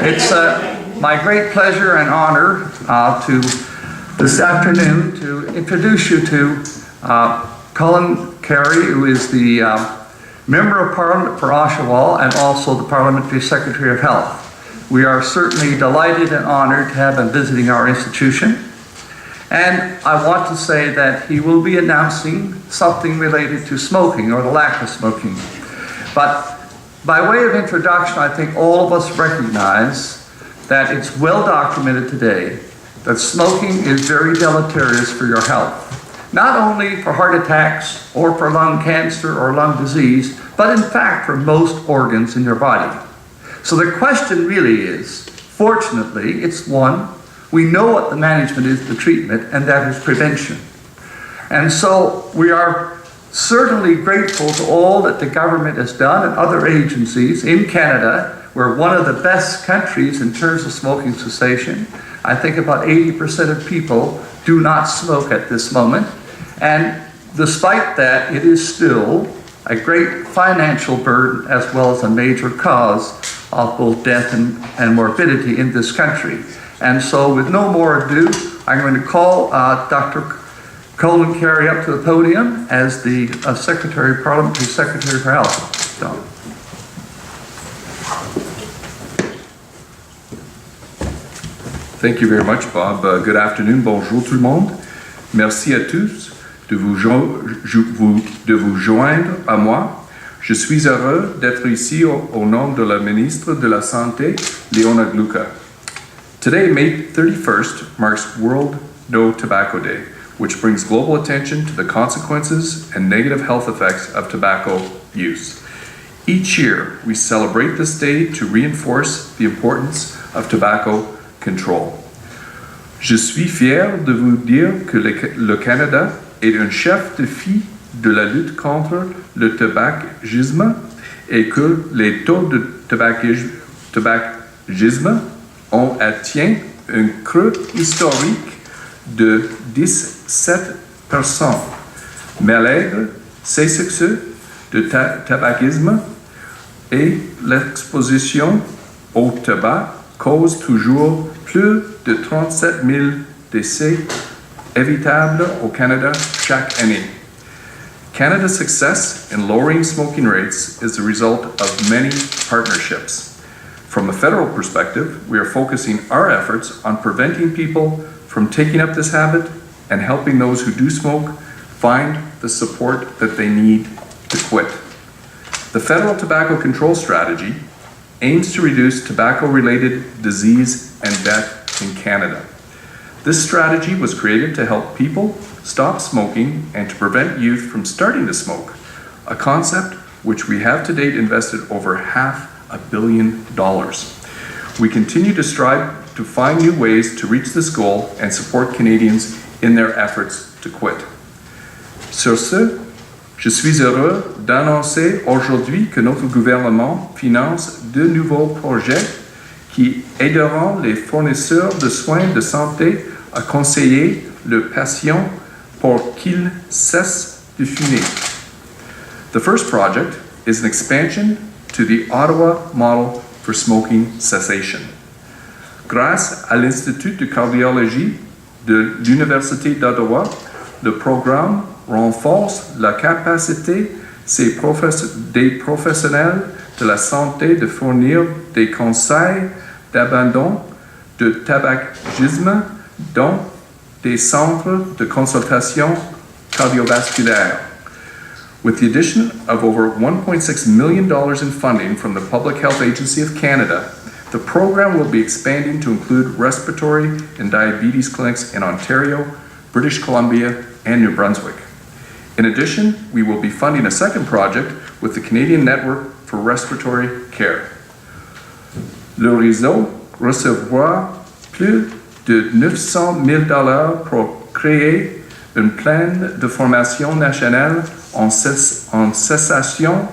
It's my great pleasure and honor to this afternoon to introduce you to Colin Carrie, who is the Member of Parliament for Oshawa and also the Parliamentary Secretary of Health. We are certainly delighted and honored to have him visiting our institution. And I want to say that he will be announcing something related to smoking or the lack of smoking. But by way of introduction, I think all of us recognize that it's well documented today that smoking is very deleterious for your health. Not only for heart attacks or for lung cancer or lung disease, but in fact for most organs in your body. So the question really is, fortunately, it's one, we know what the management is, the treatment, and that is prevention. And so we are certainly grateful to all that the government has done and other agencies in Canada. We're one of the best countries in terms of smoking cessation. I think about 80% of people do not smoke at this moment. And despite that, it is still a great financial burden as well as a major cause of both death and morbidity in this country. And so with no more ado, I'm going to call Dr. Colin Carrie up to the podium as the Parliamentary Secretary for Health. So. Thank you very much, Bob. Good afternoon, bonjour tout le monde. Merci à tous de vous joindre à moi. Je suis heureux d'être ici au nom de la ministre de la Santé, Leona Glucka. Today, May 31st, marks World No Tobacco Day, which brings global attention to the consequences and negative health effects of tobacco use. Each year, we celebrate this day to reinforce the importance of tobacco control. Je suis fier de vous dire que le Canada est un chef de file de la lutte contre le tabagisme et que les taux de tabagisme ont atteint un creux historique de 17%. Malgré ces succès de tabagisme et l'exposition au tabac cause toujours plus de 37 000 décès évitables au Canada chaque année. Canada's success in lowering smoking rates is the result of many partnerships. From a federal perspective, we are focusing our efforts on preventing people from taking up this habit and helping those who do smoke find the support that they need to quit. The Federal Tobacco Control Strategy aims to reduce tobacco-related disease and death in Canada. This strategy was created to help people stop smoking and to prevent youth from starting to smoke, a concept which we have to date invested over $500 million. We continue to strive to find new ways to reach this goal and support Canadians in their efforts to quit. Sur ce, je suis heureux d'annoncer aujourd'hui que notre gouvernement finance deux nouveaux projets qui aideront les fournisseurs de soins de santé à conseiller le patient pour qu'il cesse de fumer. The first project is an expansion to the Ottawa model for smoking cessation. Grâce à l'Institut de cardiologie de l'Université d'Ottawa, le programme renforce la capacité des professionnels de la santé de fournir des conseils d'abandon de tabagisme dans des centres de consultation cardiovasculaire. With the addition of over $1.6 million in funding from the Public Health Agency of Canada, the program will be expanding to include respiratory and diabetes clinics in Ontario, British Columbia, and New Brunswick. In addition, we will be funding a second project with the Canadian Network for Respiratory Care. Le réseau recevra plus de $900 000 pour créer un plan de formation nationale en cessation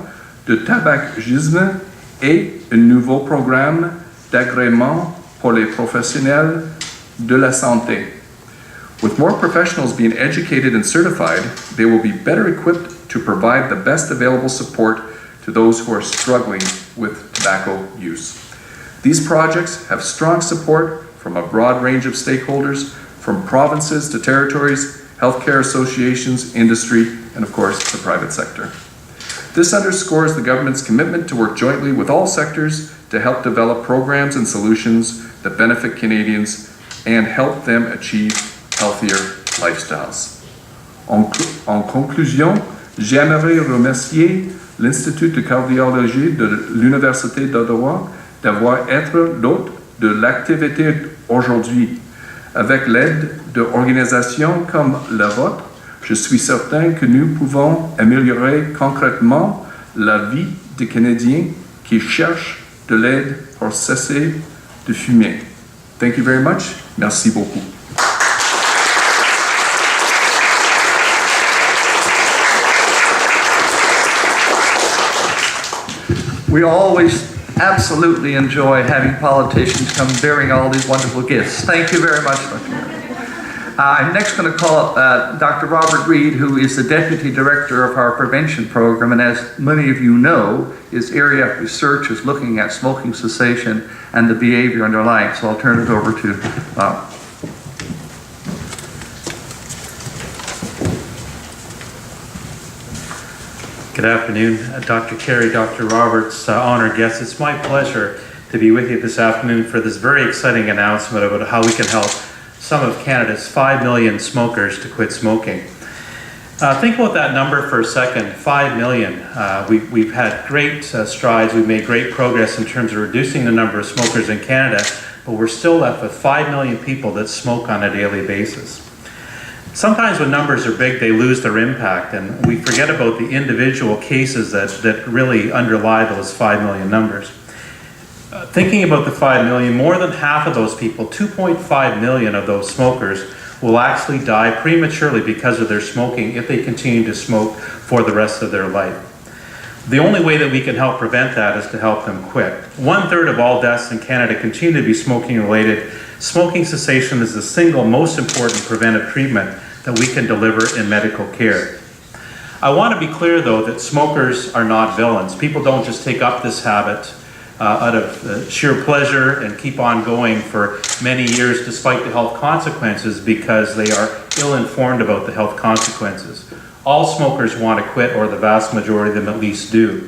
de tabagisme et un nouveau programme d'agrément pour les professionnels de la santé. With more professionals being educated and certified, they will be better equipped to provide the best available support to those who are struggling with tobacco use. These projects have strong support from a broad range of stakeholders, from provinces to territories, healthcare associations, industry, and of course, the private sector. This underscores the government's commitment to work jointly with all sectors to help develop programs and solutions that benefit Canadians and help them achieve healthier lifestyles. En conclusion, j'aimerais remercier l'Institut de cardiologie de l'Université d'Ottawa d'avoir été l'hôte de l'activité aujourd'hui. Avec l'aide d'organisations comme la vôtre, je suis certain que nous pouvons améliorer concrètement la vie des Canadiens qui cherchent de l'aide pour cesser de fumer. Thank you very much. Merci beaucoup. We always absolutely enjoy having politicians come bearing all these wonderful gifts. Thank you very much, Dr. Murray. I'm next going to call up Dr. Robert Reid, who is the Deputy Director of our prevention program, and as many of you know, his area of research is looking at smoking cessation and the behavior underlying. So I'll turn it over to Bob. Good afternoon, Dr. Carrie, Dr. Roberts, honored guests. It's my pleasure to be with you this afternoon for this very exciting announcement about how we can help some of Canada's 5 million smokers to quit smoking. Think about that number for a second, 5 million. We've had great strides, we've made great progress in terms of reducing the number of smokers in Canada, but we're still left with 5 million people that smoke on a daily basis. Sometimes when numbers are big, they lose their impact, and we forget about the individual cases that really underlie those 5 million numbers. Thinking about the 5 million, more than half of those people, 2.5 million of those smokers, will actually die prematurely because of their smoking if they continue to smoke for the rest of their life. The only way that we can help prevent that is to help them quit. 1/3 of all deaths in Canada continue to be smoking related. Smoking cessation is the single most important preventive treatment that we can deliver in medical care. I want to be clear though that smokers are not villains. People don't just take up this habit out of sheer pleasure and keep on going for many years despite the health consequences because they are ill-informed about the health consequences. All smokers want to quit, or the vast majority of them at least do.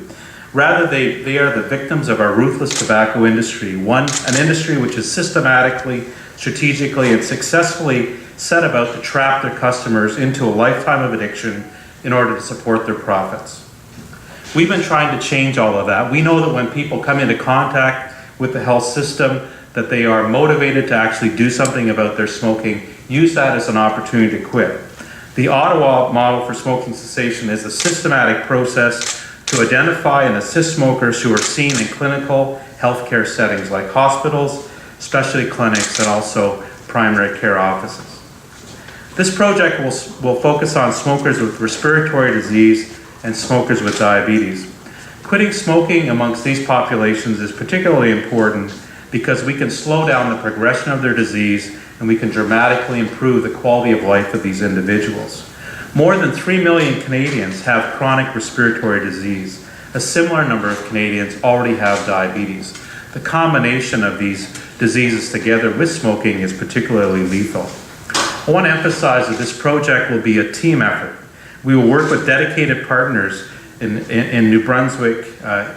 Rather, they are the victims of our ruthless tobacco industry, an industry which is systematically, strategically, and successfully set about to trap their customers into a lifetime of addiction in order to support their profits. We've been trying to change all of that. We know that when people come into contact with the health system, that they are motivated to actually do something about their smoking, use that as an opportunity to quit. The Ottawa model for smoking cessation is a systematic process to identify and assist smokers who are seen in clinical healthcare settings like hospitals, specialty clinics, and also primary care offices. This project will focus on smokers with respiratory disease and smokers with diabetes. Quitting smoking amongst these populations is particularly important because we can slow down the progression of their disease and we can dramatically improve the quality of life of these individuals. More than 3 million Canadians have chronic respiratory disease. A similar number of Canadians already have diabetes. The combination of these diseases together with smoking is particularly lethal. I want to emphasize that this project will be a team effort. We will work with dedicated partners in New Brunswick,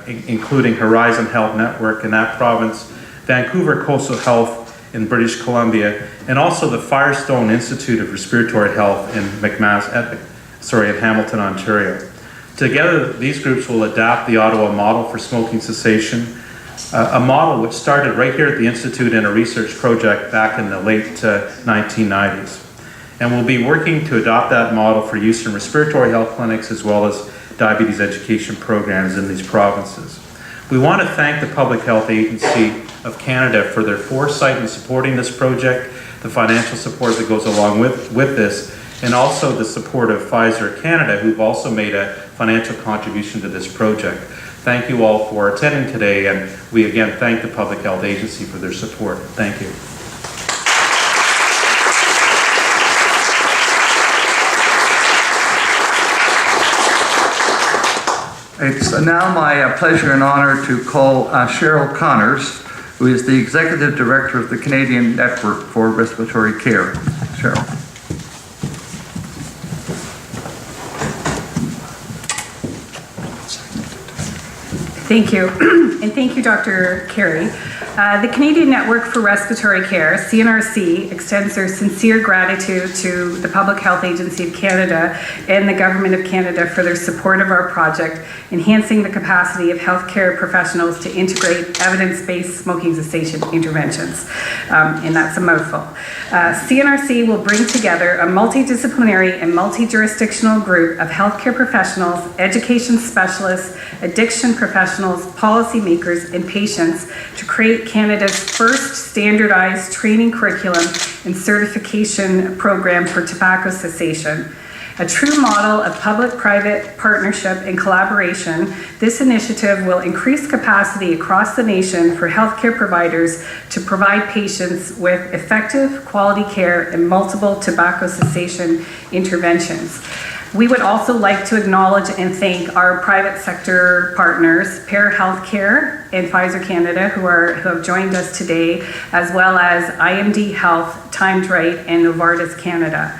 including Horizon Health Network in that province, Vancouver Coastal Health in British Columbia, and also the Firestone Institute of Respiratory Health in Hamilton, Ontario. Together, these groups will adapt the Ottawa model for smoking cessation, a model which started right here at the Institute in a research project back in the late 1990s. And we'll be working to adopt that model for use in respiratory health clinics as well as diabetes education programs in these provinces. We want to thank the Public Health Agency of Canada for their foresight in supporting this project, the financial support that goes along with this, and also the support of Pfizer Canada, who've also made a financial contribution to this project. Thank you all for attending today, and we again thank the Public Health Agency for their support. Thank you. It's now my pleasure and honor to call Cheryl Connors, who is the Executive Director of the Canadian Network for Respiratory Care. Cheryl. Thank you, and thank you, Dr. Carrie. The Canadian Network for Respiratory Care, CNRC, extends their sincere gratitude to the Public Health Agency of Canada and the Government of Canada for their support of our project, enhancing the capacity of healthcare professionals to integrate evidence-based smoking cessation interventions, and that's a mouthful. CNRC will bring together a multidisciplinary and multi-jurisdictional group of healthcare professionals, education specialists, addiction professionals, policymakers, and patients to create Canada's first standardized training curriculum and certification program for tobacco cessation. A true model of public-private partnership and collaboration, this initiative will increase capacity across the nation for healthcare providers to provide patients with effective, quality care and multiple tobacco cessation interventions. We would also like to acknowledge and thank our private sector partners, Pear Healthcare and Pfizer Canada, who have joined us today, as well as IMD Health, Timed Right, and Novartis Canada.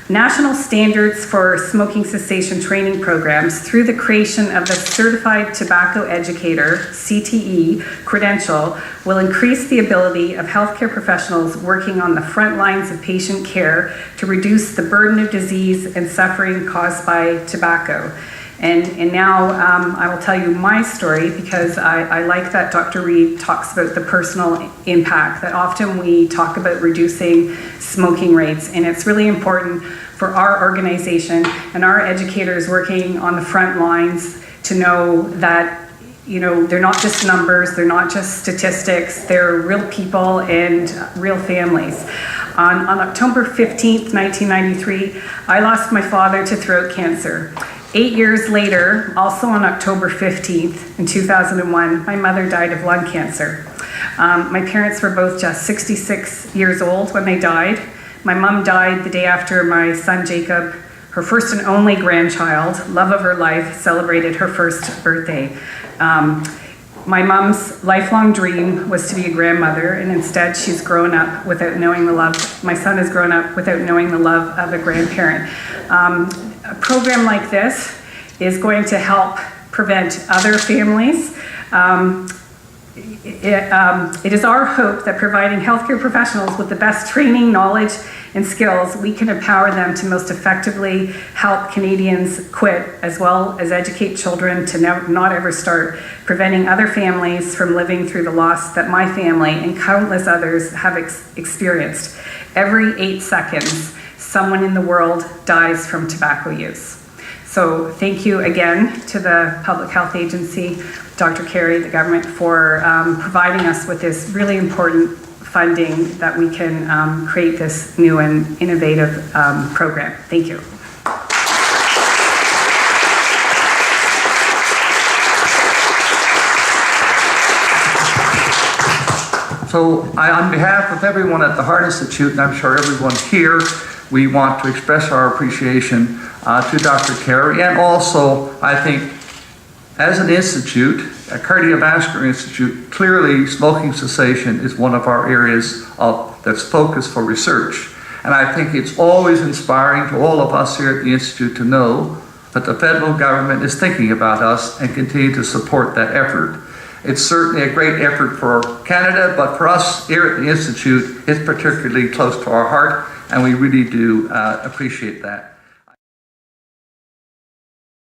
National standards for smoking cessation training programs through the creation of the Certified Tobacco Educator, CTE, credential will increase the ability of healthcare professionals working on the front lines of patient care to reduce the burden of disease and suffering caused by tobacco. And now I will tell you my story, because I like that Dr. Reid talks about the personal impact, that often we talk about reducing smoking rates, and it's really important for our organization and our educators working on the front lines to know that, you know, they're not just numbers, they're not just statistics, they're real people and real families. On October 15th, 1993, I lost my father to throat cancer. 8 years later, also on October 15th in 2001, my mother died of lung cancer. My parents were both just 66 years old when they died. My mom died the day after my son Jacob, her first and only grandchild, love of her life, celebrated her first birthday. My mom's lifelong dream was to be a grandmother, and instead she's grown up without knowing the love. My son has grown up without knowing the love of a grandparent. A program like this is going to help prevent other families. It is our hope that providing healthcare professionals with the best training, knowledge, and skills, we can empower them to most effectively help Canadians quit, as well as educate children to not ever start, preventing other families from living through the loss that my family and countless others have experienced. Every 8 seconds, someone in the world dies from tobacco use. So thank you again to the Public Health Agency, Dr. Carrie, the government, for providing us with this really important funding that we can create this new and innovative program. Thank you. So on behalf of everyone at the Heart Institute, and I'm sure everyone here, we want to express our appreciation to Dr. Carrie, and also, I think, as an institute, a cardiovascular institute, clearly smoking cessation is one of our areas that's focused for research. And I think it's always inspiring to all of us here at the Institute to know that the federal government is thinking about us and continue to support that effort. It's certainly a great effort for Canada, but for us here at the Institute, it's particularly close to our heart, and we really do appreciate that.